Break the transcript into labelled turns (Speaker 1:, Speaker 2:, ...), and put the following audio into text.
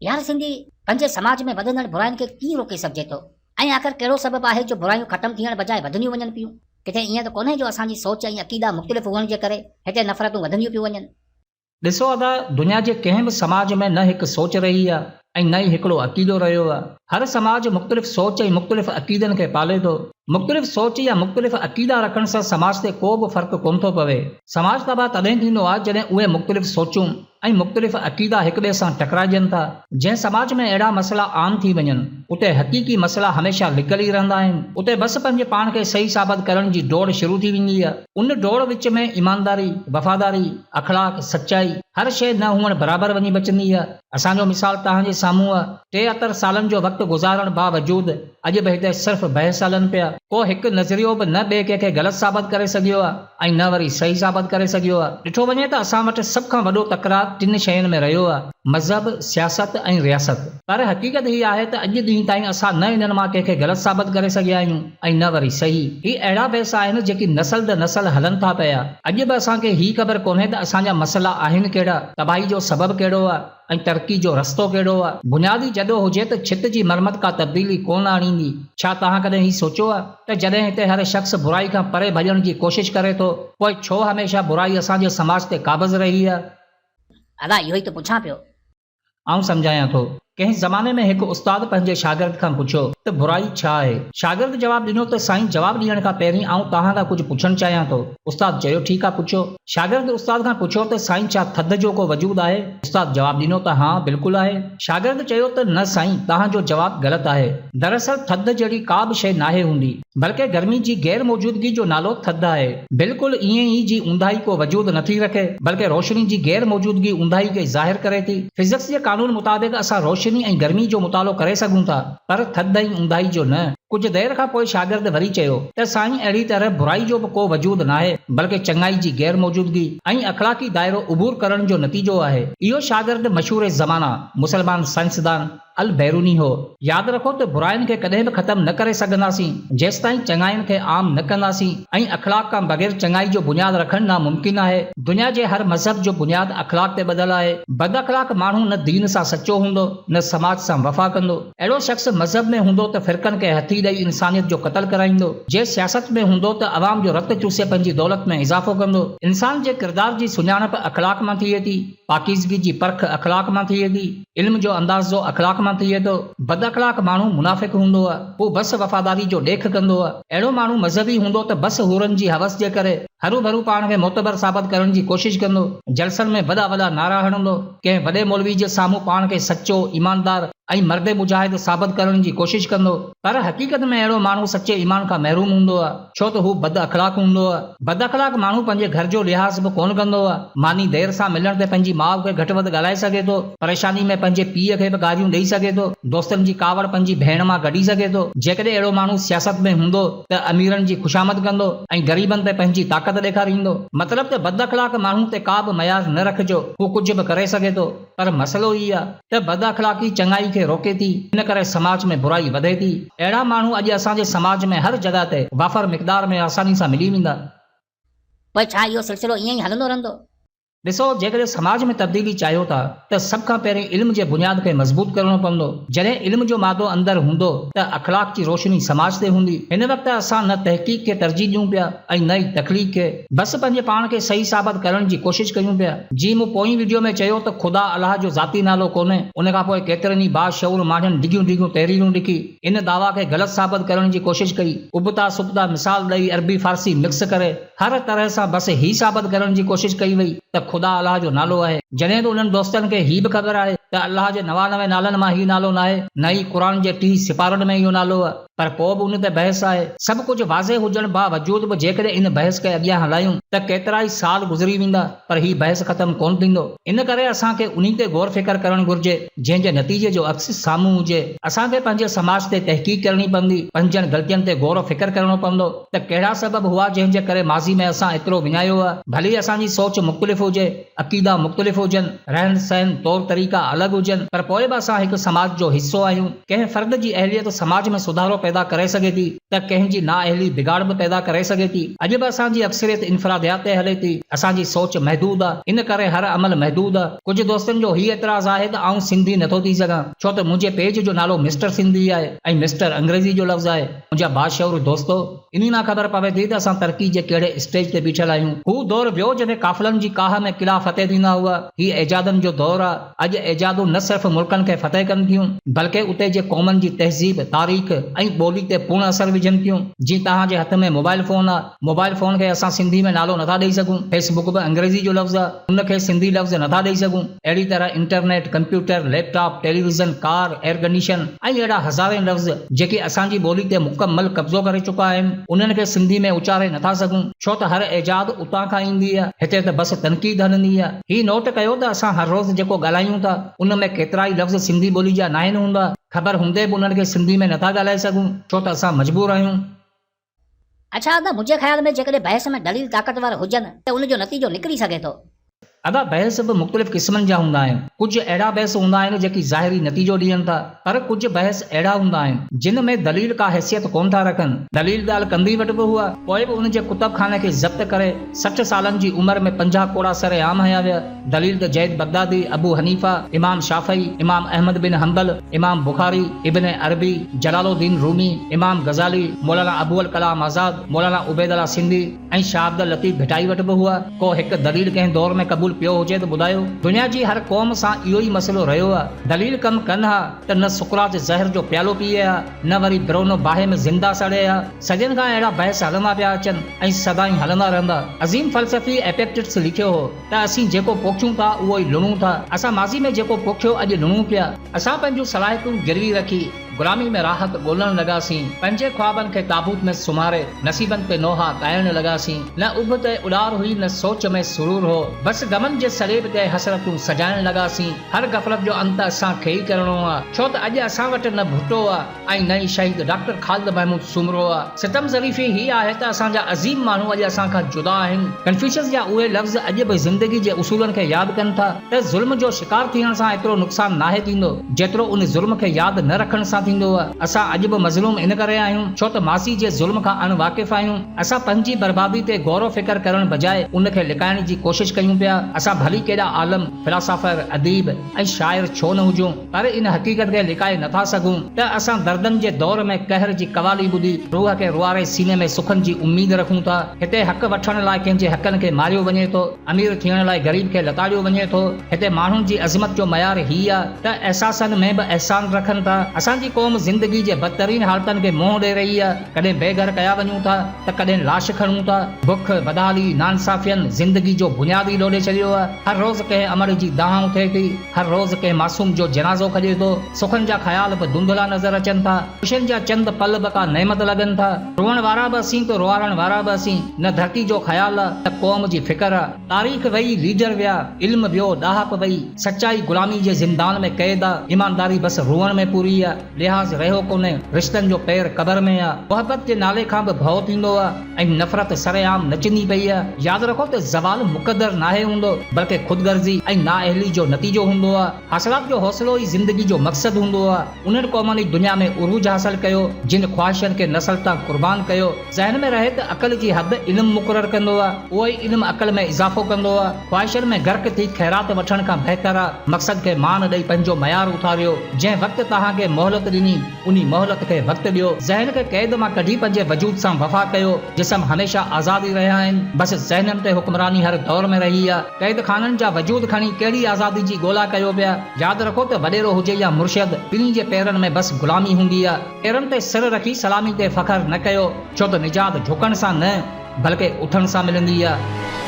Speaker 1: यार सिंधी, पंहिंजे समाज में वधंदड़ बुराइनि खे कीअं रोके सघिजे थो? ऐं आख़िर कहिड़ो सबबु आहे जो बुरायूं ख़तमु थियण बजाए वधंदियूं वञनि पियूं? किथे ईअं त कोन्हे जो असांजी सोच ऐं अक़ीदा मुख़्तलिफ़ हुअण जे करे हिते नफ़रतूं वधंदियूं पियूं वञनि?
Speaker 2: ॾिसो अदा, दुनिया जे कंहिं बि समाज में न हिकु सोच रही आहे ऐं न ई हिकिड़ो अक़ीदो रहियो आहे। हर समाज मुख़्तलिफ़ सोच ऐं मुख़्तलिफ़ अक़ीदनि खे पाले थो। मुख़्तलिफ़ सोच या मुख़्तलिफ़ अक़ीदा रखण सां समाज ते को बि फ़र्क़ु कोन थो पवे। समाज तबाह तॾहिं थींदो आहे जॾहिं उहे मुख़्तलिफ़ सोचूं ऐं मुख़्तलिफ़ अक़ीदा हिक ॿिए सां टकराइजनि था। जंहिं समाज में अहिड़ा मसइला आम थी वञनि, उते हक़ीक़ी मसइला हमेशह लिकल ई रहंदा आहिनि। उते बसि पंहिंजे पाण खे सही साबित करण जी डोड़ शुरू थी वेंदी आहे। उन डोड़ विच में ईमानदारी, वफ़ादारी, अख़लाक, सचाई, हर शइ न हुअण बराबरि वञी बचंदी आहे। असांजो मिसाल तव्हांजे साम्हूं आहे। 73 सालनि जो वक़्तु गुज़ारण बावजूदि अॼु बि हिते सिर्फ़ बहस हलनि पिया। को हिकु नज़रियो बि न ॿिए कंहिंखे ग़लति साबित करे सघियो आहे ऐं न वरी सही साबित करे सघियो आहे। ॾिठो वञे त असां वटि सभ खां वॾो तकरार 3 शयुनि में रहियो आहे: मज़हब, सियासत ऐं रियासत। पर हक़ीक़त हीअ आहे त अॼु ॾींहं ताईं असां न इन्हनि मां कंहिंखे ग़लति साबित करे सघिया आहियूं ऐं न वरी सही। ही अहिड़ा बहस आहिनि जेकी नसल दर नसल हलनि था पिया। अॼु बि असांखे ही ख़बर कोन्हे त असांजा मसइला आहिनि कहिड़ा, तबाही जो सबबु कहिड़ो आहे ऐं तरक़ी जो रस्तो कहिड़ो आहे। बुनियादी जॾो हुजे त छित जी मरमत का तब्दीली कोन आणींदी। छा तव्हां कॾहिं ही सोचियो आहे त जॾहिं हिते हर शख़्स बुराई खां परे भॼण जी कोशिशि करे थो, पोइ छो हमेशह बुराई असांजे समाज ते काबिज़ रही आहे?
Speaker 1: अदा, इहो ई त पुछां पियो।
Speaker 2: आउं सम्झायां थो। कंहिं ज़माने में हिकु उस्ताद पंहिंजे शागिर्द खां पुछियो त बुराई छा आहे? शागिर्द जवाबु ॾिनो त साईं, जवाबु ॾियण खां पहिरीं आउं तव्हां खां कुझु पुछणु चाहियां थो। उस्ताद चयो, ठीकु आहे, पुछो। शागिर्द उस्ताद खां पुछियो त साईं, छा थधि जो को वजूद आहे? उस्ताद जवाबु ॾिनो त हा, बिल्कुलु आहे। शागिर्द चयो त न साईं, तव्हांजो जवाबु ग़लति आहे। दरअसल थधि जहिड़ी का बि शइ नाहे हूंदी, बल्कि गर्मी जी गैर मौजूदगी जो नालो थधि आहे। बिल्कुलु ईअं ई जी ऊंदाही को वजूद नथी रखे, बल्कि रोशनी जी गैर मौजूदगी ऊंदाही खे ज़ाहिर करे थी। फिज़िक्स जे कानून मुताबिक़ असां रोशनी ऐं गर्मी जो मुतालो करे सघूं था, पर थधि ऐं ऊंदाही जो न। कुझु देर खां पोइ शागिर्द वरी चयो त साईं, अहिड़ी तरह बुराई जो बि को वजूद नाहे, बल्कि चङाई जी गैर मौजूदगी ऐं अख़लाक़ी दायरो उबूर करण जो नतीजो आहे। इहो शागिर्द मशहूर ज़माना मुसलमान साइंसदान अल बैरूनी हो। यादि रखो त बुराइनि खे कॾहिं बि ख़तमु न करे सघंदासीं जेसि ताईं चङाइनि खे आम न कंदासीं, ऐं अख़लाक खां बग़ैर चङाई जो बुनियाद रखणु नामुमकिन आहे। दुनिया जे हर मज़हब जो बुनियाद अख़लाक ते ॿधल आहे। बद अख़लाक माण्हू न दीन सां सचो हूंदो, न समाज सां वफ़ा कंदो। अहिड़ो शख़्स मज़हब में हूंदो त फ़िरक़नि खे हथी ॾेई इंसानियत जो क़त्ल कराईंदो। जे सियासत में हूंदो त अवाम जो रत चूसे पंहिंजी दौलत में इज़ाफ़ो कंदो। इंसान जे किरदार जी सुञाणप अख़लाक मां थिए थी, पाकीज़गी जी परख अख़लाक मां थिए थी, इल्म जो अंदाज़ो अख़लाक मां थिए थो। बद अख़लाक माण्हू मुनाफ़िक़ हूंदो आहे, हू बसि वफ़ादारी जो ॾेख कंदो आहे। अहिड़ो माण्हू मज़हबी हूंदो त बसि हूरनि जी हवस जे करे हरू भरू पाण खे मोतबर साबित करण जी कोशिशि कंदो। जलसनि में वॾा वॾा नारा हणंदो, कंहिं वॾे मौलवी जे साम्हूं पाण खे सचो, ईमानदार ऐं मर्द मुजाहिद साबित करण जी कोशिशि कंदो। पर हक़ीक़त में अहिड़ो माण्हू सचे ईमान खां महरूम हूंदो आहे, छो त हू बद अख़लाक हूंदो आहे। बद अख़लाक माण्हू पंहिंजे घर जो लिहाज़ बि कोन कंदो आहे। मानी देर सां मिलण ते पंहिंजी माउ खे घटि वधि ॻाल्हाए सघे थो, परेशानी में पंहिंजे पीउ खे बि गारियूं ॾेई सघे थो, दोस्तनि जी कावड़ पंहिंजी भेण मां कढी सघे थो। जेकॾहिं अहिड़ो माण्हू सियासत में हूंदो त अमीरनि जी ख़ुशामद कंदो ऐं ग़रीबनि ते पंहिंजी ताक़त ॾेखारींदो। मतिलबु त बद अख़लाक माण्हू ते का बि मयार न रखिजो, हू कुझु बि करे सघे थो। पर मसइलो ई आहे त बद अख़लाक़ी चङाई खे रोके थी, इन करे समाज में बुराई वधे थी। अहिड़ा माण्हू अॼु असांजे समाज में हर जॻह ते वाफ़र मिक़दार में आसानी सां मिली वेंदा।
Speaker 1: पोइ छा इहो सिलसिलो ईअं ई हलंदो रहंदो?
Speaker 2: ॾिसो, जेकॾहिं समाज में तब्दीली चाहियो था त सभ खां पहिरीं इल्म जे बुनियाद खे मज़बूत करणो पवंदो। जॾहिं इल्म जो मादो अंदरि हूंदो त अख़लाक जी रोशनी समाज ते हूंदी। हिन वक़्तु असां न तहक़ीक़ खे तरजीह ॾियूं पिया ऐं न ई तख़लीक़ खे, बसि पंहिंजे पाण खे सही साबित करण जी कोशिशि कयूं पिया। जी मूं पोइ वीडियो में चयो त ख़ुदा अलाह जो ज़ाती नालो कोन्हे, उन खां पोइ केतिरनि ई बाशऊर माण्हुनि डिघियूं डिघियूं तहरीरूं लिखी इन दावा खे ग़लति साबित करण जी कोशिशि कई। उबता सुबता मिसाल ॾेई अरबी फारसी मिक्स करे हर तरह सां बसि ही साबित करण जी कोशिशि कई वई त ख़ुदा अलाह जो नालो आहे, जॾहिं त उन्हनि दोस्तनि खे ही बि ख़बर आहे त अलाह जे 99 नालनि मां ही नालो न आहे, न ई क़ुर जे 30 सिपारनि में इहो नालो आहे। पर पोइ बि उन ते बहस आहे। सभु कुझु वाज़े हुजण बावजूदि बि जेकॾहिं इन बहस खे अॻियां हलायूं त केतिरा ई साल गुज़री वेंदा, पर ही बहस ख़तमु कोन थींदो। इन करे असांखे उन्ही ते गौर फ़िक्र करणु घुर्जे जंहिंजे नतीजे जो अक्स साम्हूं हुजे। असांखे पंहिंजे समाज ते तहक़ीक़ करणी पवंदी, पंहिंजनि ग़लतियुनि ते गौर फ़िक्र करणो पवंदो त कहिड़ा सबब हुआ जंहिंजे करे माज़ी में असां एतिरो विञायो आहे। भली असांजी सोच मुख़्तलिफ़ हुजे, अक़ीदा मुख़्तलिफ़ हुजनि, रहन सहन तौर तरीक़ा अलॻि हुजनि, पर पोइ बि असां हिकु समाज जो हिसो आहियूं। कंहिं फ़र्द जी अहलियत समाज में सुधारो पैदा करे सघे थी त कंहिंजी नाअहली बिगाड़ बि पैदा करे सघे थी। अॼु बि असांजी अक्सरियत इन्फरादियात ते हले थी, असांजी सोच महदूद आहे, इन करे हर अमल महदूद आहे। कुझु दोस्तनि जो हीउ एतिराज़ आहे त आउं सिंधी नथो थी सघां, छो त मुंहिंजे पेज जो नालो मिस्टर सिंधी आहे ऐं मिस्टर अंग्रेज़ी जो लफ़्ज़ आहे। मुंहिंजा बाशऊर दोस्तो, इन मां ख़बर पवे थी त असां तरक़ी जे कहिड़े स्टेज ते बीठल आहियूं। हू दौर वियो जॾहिं काफ़िलनि जी काह में किला फतेह थींदा हुआ। ही एजादनि जो दौर आहे। अॼु एजादूं न सिर्फ़ मुल्कनि खे फतेह कनि थियूं, बल्कि उते जे क़ौमनि जी तहज़ीब, तारीख़ ऐं ॿोली ते पूर्ण असर विझनि थियूं। जीअं तव्हांजे हथ में मोबाइल फ़ोन आहे, मोबाइल फ़ोन खे असां सिंधी में नालो नथा ॾेई सघूं। फेसबुक बि अंग्रेज़ी जो लफ़्ज़ आहे, उनखे सिंधी लफ़्ज़ नथा ॾेई सघूं। अहिड़ी तरह internet, computer, laptop, television, car, air condition ऐं अहिड़ा हज़ारे लफ़्ज़ जेके असांजी ॿोली ते मुकमल कब्ज़ो करे चुका आहिनि, उन्हनि खे सिंधी में उचारे नथा सघूं, छो त हर एजाद उतां खां ईंदी आहे। हिते त बसि तनक़ीद हलंदी आहे। ही नोट कयो त असां हर रोज़ जेको ॻाल्हायूं था, उन में केतिरा ई लफ़्ज़ सिंधी ॿोली जा न आहिनि हूंदा। ख़बर हूंदे बि उन्हनि खे सिंधी में नथा ॻाल्हाए सघूं, छो त असां मजबूर आहियूं।
Speaker 1: अच्छा अदा, मुंहिंजे ख़्याल में जेकॾहिं बहस में दलील ताक़तवर हुजनि त उनजो नतीजो निकिरी सघे थो।
Speaker 2: अदा, बहस बि मुख़्तलिफ़ क़िस्मनि जा हूंदा आहिनि। कुझु अहिड़ा बहस हूंदा आहिनि जेकी ज़ाहिरी नतीजो ॾियनि था, पर कुझु बहस अहिड़ा हूंदा आहिनि जिन में दलील का हैसियत कोन था रखनि। दलील ॻाल्हि कंदी वटि बि हुआ, पोइ बि उन जे कुतब खाने खे ज़ब्त करे 60 सालनि जी उमिरि में 50 कोड़ा सरे आम हया विया। दलील त जैद बगदादी, अबू हनीफा, इमाम शाफ़ई, इमाम अहमद बिन हंबल, इमाम बुखारी, इब्न अरबी, जलालुद्दीन रूमी, इमाम गज़ाली, मौलाना अबू अल कलाम आज़ाद, मौलाना उबैद अल्लाह सिंधी ऐं शाह अब्दुल लतीफ़ भिटाई वटि बि हुआ। को हिकु दलील कंहिं दौर में क़बूल पियो हुजे त ॿुधायो। दुनिया जी हर क़ौम सां इहो ई मसइलो रहियो आहे। दलील कमु कनि हा त न सुकरात ज़हर जो प्यालो पीए हा, न वरी बिरोनो बाहि में ज़िंदा सड़े हा। सदियुनि खां अहिड़ा बहस हलंदा पिया अचनि ऐं सदाईं हलंदा रहंदा। अज़ीम फ़लसफ़ी एपिक्टेटस लिखियो हो त असीं जेको पोखियूं था उहो ई लुणूं था। असां माज़ी में जेको पोखियो अॼु लुणूं पिया। असां पंहिंजूं सलाहियतूं गिरवी रखी गुलामी में राहत ॻोल्हण लॻासीं, पंहिंजे ख्वाबनि खे ताबूत में सुम्हारे नसीबनि ते नोहा ॻाइण लॻासीं। न उभ ते उॾार हुई, न सोच में सुरूर हो, बसि गमनि जे सलेब ते हसरतूं सजाइण लॻासीं। हर गफ़लत जो अंत असांखे ई करणो आहे, छो त अॼु असां वटि न भुट्टो आहे ऐं न ई शहीद डॉक्टर ख़ालिद महमूद सुमरो आहे। सितम ज़रीफ़ी ही आहे त असांजा अज़ीम माण्हू अॼु असां खां जुदा आहिनि। कन्फ्यूशियस जा उहे लफ़्ज़ अॼु बि ज़िंदगी जे उसूलनि खे यादि कनि था त ज़ुल्म जो शिकार थियण सां एतिरो नुक़सान नाहे थींदो जेतिरो उन ज़ुल्म खे यादि न रखण सां थींदो आहे। असां अॼु बि मज़लूम इन करे आहियूं छो त मासी जे ज़ुल्म खां अणवाक़िफ़ आहियूं। असां पंहिंजी बर्बादी ते गौर फ़िक्र करण बजाए उनखे लिकाइण जी कोशिश कयूं पिया। असां भली केॾा आलम, फिलासफ़र, अदीब ऐं शाइर छो न हुजूं, पर इन हक़ीक़त खे लिकाए नथा सघूं त असां दर्दनि जे दौर में कहर जी कवाली ॿुधी रूह खे रुआरे सीने में सुखनि जी उम्मीद रखूं था। हिते हक़ वठण लाइ कंहिंजे हक़नि खे मारियो वञे थो, अमीर थियण लाइ ग़रीब खे लताड़ियो वञे थो। हिते माण्हुनि जी अज़मत जो मयार ही आहे त एहसासनि में बि एहसान रखनि था। असांजी क़ौम ज़िंदगी जे बदतरीन हालतनि खे मोह ॾेई रही आहे। कॾहिं बेघर कया वञूं था त कॾहिं लाश खणूं था। बुख, बदहाली, नाइंसाफ़ियनि ज़िंदगी जो बुनियादी लोॾे छॾियो आहे। हर रोज़ कंहिं अमर जी दाहूं थिए थी, हर रोज़ कंहिं मासूम जो जनाज़ो खॼे थो। सुखनि जा ख़्याल बि धुंधला नज़र अचनि था, ख़ुशियुनि जा चंद पल बि का नेमत लॻनि था। रोअण वारा बि असीं त रोआरण वारा बि असीं। न धरती जो ख़्याल आहे त क़ौम जी फ़िक्र आहे। तारीख़ वई, लीडर विया, इल्म वियो, ॾाहप वई, सचाई गुलामी जे ज़िंदान में क़ैद आहे। ईमानदारी बसि रुअण में पूरी आहे। लिहाज़ रहियो कोन्हे, रिश्तनि जो पैर क़बर में आहे। मोहबत जे नाले खां बि भउ थींदो आहे ऐं नफ़रत सरेआम नचंदी पई आहे। यादि रखो त ज़वाल मुक़दर नाहे हूंदो, बल्कि ख़ुदगर्ज़ी ऐं नाअहली जो नतीजो हूंदो आहे। हासिलात जो हौसलो ई ज़िंदगी जो मक़सदु हूंदो आहे। उन्हनि क़ौमनि दुनिया में उरूज हासिल कयो जिन ख़्वाहिशनि खे नस्ल तां क़ुर्बान कयो। ज़हन में रहे त अक़ल जी हद इल्म मुक़ररु कंदो आहे, उहो ई इल्म अक़ल में इज़ाफ़ो कंदो आहे। ख़्वाहिशनि में गर्क थी ख़ैरात वठण खां बहितर आहे मक़सद खे मान ॾेई पंहिंजो मयार उथारियो। जंहिं वक़्तु तव्हांखे मोहलत ॾिनी उन मोहलत खे वक़्तु ॾियो। ज़हन खे क़ैद मां कढी पंहिंजे वजूद सां वफ़ा कयो। जिस्म हमेशा आज़ादी रहिया आहिनि, बसि ज़हननि ते हुक्मरानी हर दौर में रही आहे। क़ैद खाननि जा वजूद खणी कहिड़ी आज़ादी जी ॻोल्हा कयो पिया। यादि रखो त वॾेरो हुजे या मुर्शिद, ॿिन्ही जे पेरनि में बसि गुलामी हूंदी आहे। पेरनि ते सिर रखी सलामी ते फ़ख़्रु न कयो, छो त निजात झुकण सां न बल्कि उथण सां मिलंदी आहे।